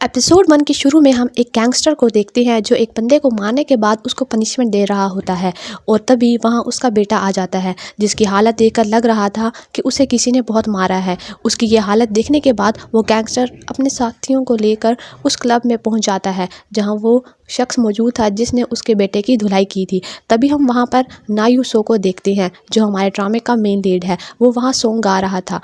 Episode 1 के शुरू में हम एक गैंगस्टर को देखते हैं जो एक बंदे को मारने के बाद उसको पनिशमेंट दे रहा होता है और तभी वहाँ उसका बेटा आ जाता है जिसकी हालत देखकर लग रहा था कि उसे किसी ने बहुत मारा है। उसकी ये हालत देखने के बाद वो गैंगस्टर अपने साथियों को लेकर उस क्लब में पहुँच जाता है जहाँ वो शख्स मौजूद था जिसने उसके बेटे की धुलाई की थी। तभी हम वहाँ पर नायू सो को देखते हैं जो हमारे ड्रामे का मेन लीड है। वो वहाँ सॉन्ग गा रहा था।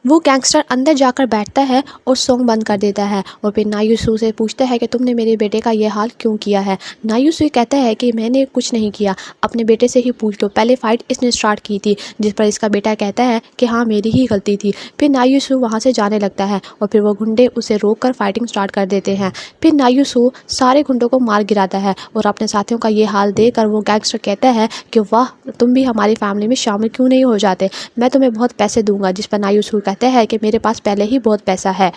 वो गैंगस्टर अंदर जाकर बैठता है और सॉन्ग बंद कर देता है और फिर नायूसू से पूछता है कि तुमने मेरे बेटे का ये हाल क्यों किया है। नायूसू कहता है कि मैंने कुछ नहीं किया, अपने बेटे से ही पूछ लो, पहले फ़ाइट इसने स्टार्ट की थी। जिस पर इसका बेटा कहता है कि हाँ मेरी ही गलती थी। फिर नायूसू वहाँ से जाने लगता है और फिर वो गुंडे उसे रोक कर फाइटिंग स्टार्ट कर देते हैं। फिर नायूसू सारे गुंडों को मार गिराता है और अपने साथियों का ये हाल देख कर वो गैंगस्टर कहता है कि वाह तुम भी हमारी फैमिली में शामिल क्यों नहीं हो जाते, मैं तुम्हें बहुत पैसे दूंगा। जिस पर नायूसू कहता है कि मेरे पास पहले ही बहुत पैसा है।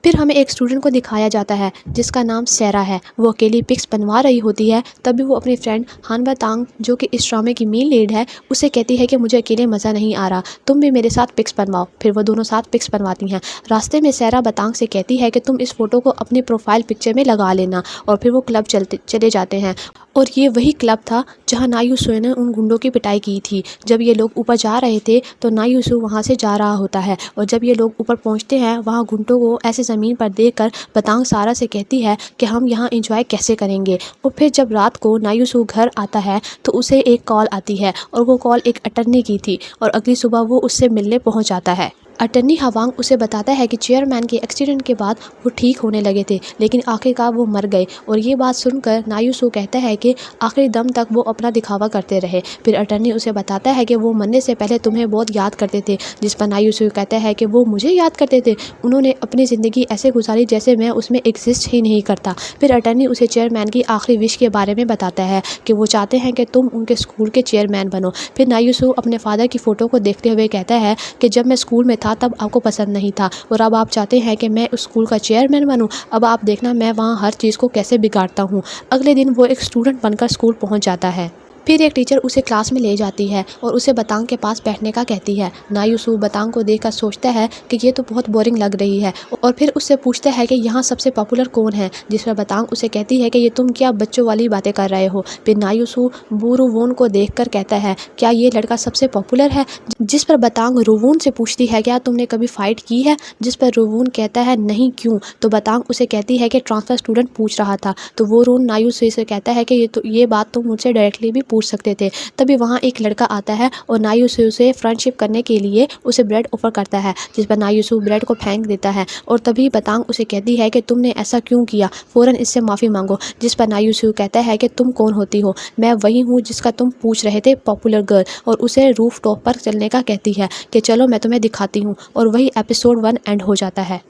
फिर हमें एक स्टूडेंट को दिखाया जाता है जिसका नाम सैरा है। वो अकेली पिक्स बनवा रही होती है। तभी वो अपनी फ्रेंड हानवा तांग जो कि इस ड्रामे की मेन लीड है उसे कहती है कि मुझे अकेले मज़ा नहीं आ रहा, तुम भी मेरे साथ पिक्स बनवाओ। फिर वो दोनों साथ पिक्स बनवाती हैं। रास्ते में सैरा बतांग से कहती है कि तुम इस फ़ोटो को अपनी प्रोफाइल पिक्चर में लगा लेना और फिर वो क्लब चले जाते हैं। और ये वही क्लब था जहाँ नायूसू ने उन गुंडों की पिटाई की थी। जब ये लोग ऊपर जा रहे थे तो नायूसू वहाँ से जा रहा होता है और जब ये लोग ऊपर पहुँचते हैं वहाँ गुंडों को ऐसे ज़मीन पर देखकर बतांग सारा से कहती है कि हम यहाँ एंजॉय कैसे करेंगे। और फिर जब रात को नायूसू घर आता है तो उसे एक कॉल आती है और वो कॉल एक अटर्नी की थी और अगली सुबह वो उससे मिलने पहुँच जाता है। अटर्नी हवांग उसे बताता है कि चेयरमैन के एक्सीडेंट के बाद वो ठीक होने लगे थे लेकिन आखिरकार वो मर गए। और ये बात सुनकर नायूसू कहता है कि आखिरी दम तक वो अपना दिखावा करते रहे। फिर अटर्नी उसे बताता है कि वो मरने से पहले तुम्हें बहुत याद करते थे। जिस पर नायूसू कहता है कि वो मुझे याद करते थे, उन्होंने अपनी ज़िंदगी ऐसे गुजारी जैसे मैं उसमें एग्जिस्ट ही नहीं करता। फिर अटर्नी उसे चेयरमैन की आखिरी विश के बारे में बताता है कि वो चाहते हैं कि तुम उनके स्कूल के चेयरमैन बनो। फिर नायूसू अपने फादर की फ़ोटो को देखते हुए कहता है कि जब मैं स्कूल में था तब आपको पसंद नहीं था और अब आप चाहते हैं कि मैं उस स्कूल का चेयरमैन बनूं। अब आप देखना मैं वहां हर चीज़ को कैसे बिगाड़ता हूं। अगले दिन वो एक स्टूडेंट बनकर स्कूल पहुंच जाता है। फिर एक टीचर उसे क्लास में ले जाती है और उसे बतांग के पास बैठने का कहती है। नायूसू बतांग को देखकर सोचता है कि ये तो बहुत बोरिंग लग रही है और फिर उससे पूछता है कि यहाँ सबसे पॉपुलर कौन है। जिस पर बतांग उसे कहती है कि ये तुम क्या बच्चों वाली बातें कर रहे हो। फिर नायूसू बुरुवोन को देखकर कहता है क्या ये लड़का सबसे पॉपुलर है। जिस पर बतांग रुवून से पूछती है क्या तुमने कभी फाइट की है। जिस पर रुवून कहता है नहीं, क्यों। तो बतांग उसे कहती है कि ट्रांसफर स्टूडेंट पूछ रहा था। तो वो रोन नायूसू से कहता है कि ये बात तुम मुझसे डायरेक्टली भी पूछ सकते थे। तभी वहाँ एक लड़का आता है और नायूसू से फ्रेंडशिप करने के लिए उसे ब्रेड ऑफर करता है। जिस पर नायूसू ब्रेड को फेंक देता है और तभी बतांग उसे कहती है कि तुमने ऐसा क्यों किया, फ़ौरन इससे माफ़ी मांगो। जिस पर नायूसू कहता है कि तुम कौन होती हो। मैं वही हूँ जिसका तुम पूछ रहे थे, पॉपुलर गर्ल। और उसे रूफ टॉप पर चलने का कहती है कि चलो मैं तुम्हें दिखाती हूँ। और वही एपिसोड 1 एंड हो जाता है।